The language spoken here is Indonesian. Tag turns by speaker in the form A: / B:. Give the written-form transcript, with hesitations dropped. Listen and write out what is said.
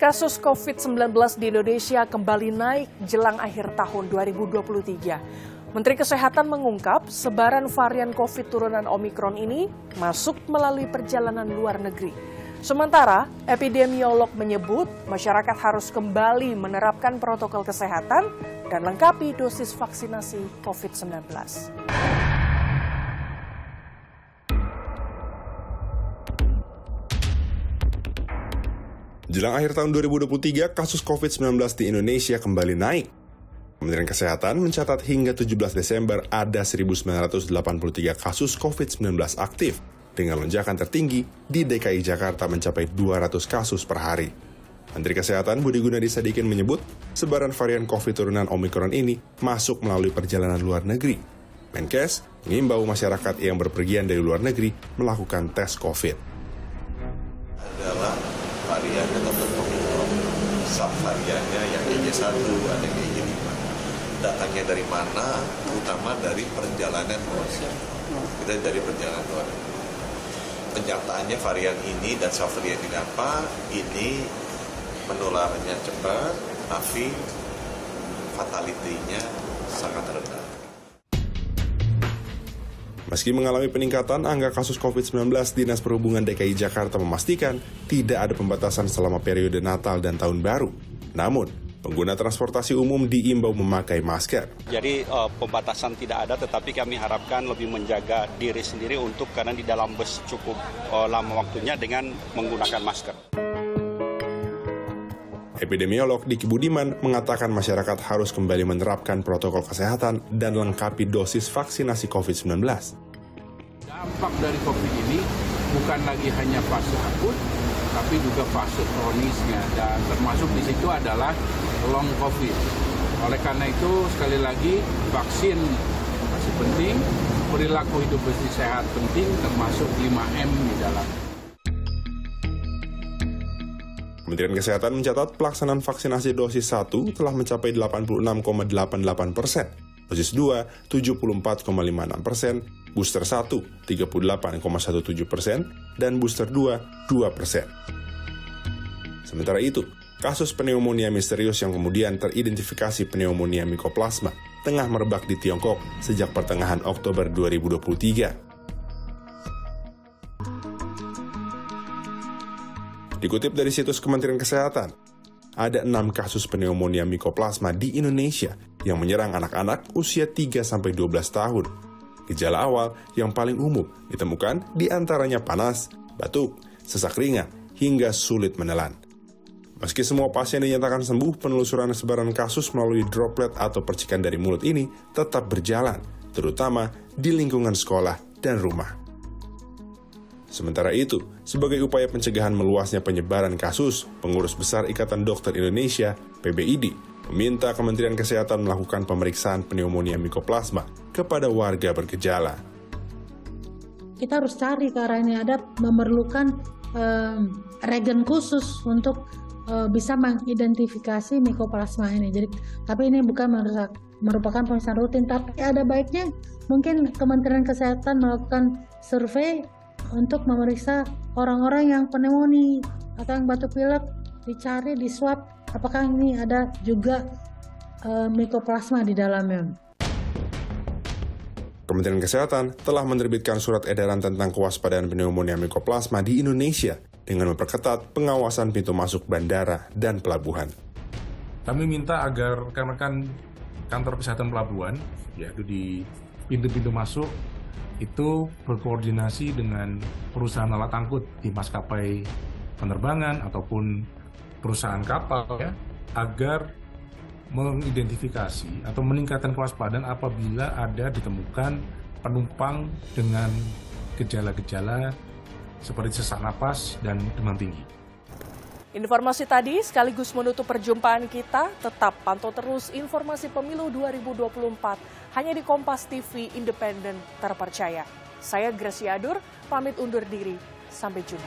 A: Kasus COVID-19 di Indonesia kembali naik jelang akhir tahun 2023. Menteri Kesehatan mengungkap sebaran varian COVID turunan Omikron ini masuk melalui perjalanan luar negeri. Sementara, epidemiolog menyebut masyarakat harus kembali menerapkan protokol kesehatan dan lengkapi dosis vaksinasi COVID-19.
B: Jelang akhir tahun 2023, kasus COVID-19 di Indonesia kembali naik. Kementerian Kesehatan mencatat hingga 17 Desember ada 1.983 kasus COVID-19 aktif, dengan lonjakan tertinggi di DKI Jakarta mencapai 200 kasus per hari. Menteri Kesehatan Budi Gunadi Sadikin menyebut, sebaran varian COVID turunan Omikron ini masuk melalui perjalanan luar negeri. Menkes mengimbau masyarakat yang berpergian dari luar negeri melakukan tes COVID.
C: Adalah varian atau Omikron, subvariannya yang EY1, ada yang EY5. Datangnya dari mana? Terutama dari perjalanan luar negeri. Kita dari perjalanan luar negeri. Penyataannya varian ini dan subvarian ini apa? Ini penularannya cepat, tapi fatality-nya sangat rendah.
B: Meski mengalami peningkatan angka kasus COVID-19, Dinas Perhubungan DKI Jakarta memastikan tidak ada pembatasan selama periode Natal dan Tahun Baru. Namun, pengguna transportasi umum diimbau memakai masker.
D: Jadi pembatasan tidak ada, tetapi kami harapkan lebih menjaga diri sendiri karena di dalam bus cukup lama waktunya dengan menggunakan masker.
B: Epidemiolog Diki Budiman mengatakan masyarakat harus kembali menerapkan protokol kesehatan dan lengkapi dosis vaksinasi COVID-19.
E: Dampak dari COVID ini bukan lagi hanya fase akut, tapi juga fase kronisnya, dan termasuk di situ adalah long COVID. Oleh karena itu, sekali lagi, vaksin masih penting, perilaku hidup bersih sehat penting, termasuk 5M di dalam.
B: Kementerian Kesehatan mencatat pelaksanaan vaksinasi dosis 1 telah mencapai 86,88%, dosis 2 74,56%, booster 1 38,17%, dan booster 2 2%. Sementara itu, kasus pneumonia misterius yang kemudian teridentifikasi pneumonia Mycoplasma tengah merebak di Tiongkok sejak pertengahan Oktober 2023. Dikutip dari situs Kementerian Kesehatan, ada 6 kasus pneumonia Mycoplasma di Indonesia yang menyerang anak-anak usia 3-12 tahun. Gejala awal yang paling umum ditemukan di antaranya panas, batuk, sesak ringan, hingga sulit menelan. Meski semua pasien dinyatakan sembuh, penelusuran sebaran kasus melalui droplet atau percikan dari mulut ini tetap berjalan, terutama di lingkungan sekolah dan rumah. Sementara itu, sebagai upaya pencegahan meluasnya penyebaran kasus, Pengurus Besar Ikatan Dokter Indonesia, PBID, meminta Kementerian Kesehatan melakukan pemeriksaan pneumonia Mycoplasma kepada warga bergejala.
F: Kita harus cari ke arah ini, ada memerlukan regen khusus untuk bisa mengidentifikasi Mycoplasma ini. Jadi, tapi ini bukan merupakan pemeriksaan rutin, tapi ada baiknya mungkin Kementerian Kesehatan melakukan survei untuk memeriksa orang-orang yang pneumonia atau yang batuk pilek, dicari, di swab, apakah ini ada juga Mycoplasma di dalamnya.
B: Kementerian Kesehatan telah menerbitkan surat edaran tentang kewaspadaan pneumonia Mycoplasma di Indonesia dengan memperketat pengawasan pintu masuk bandara dan pelabuhan.
G: Kami minta agar rekan-rekan kantor kesehatan pelabuhan, yaitu di pintu-pintu masuk, itu berkoordinasi dengan perusahaan alat angkut di maskapai penerbangan ataupun perusahaan kapal, ya, agar mengidentifikasi atau meningkatkan kewaspadaan apabila ada ditemukan penumpang dengan gejala-gejala seperti sesak napas dan demam tinggi.
A: Informasi tadi sekaligus menutup perjumpaan kita. Tetap pantau terus informasi pemilu 2024 hanya di Kompas TV Independen Terpercaya. Saya Gracia Adur, pamit undur diri. Sampai jumpa.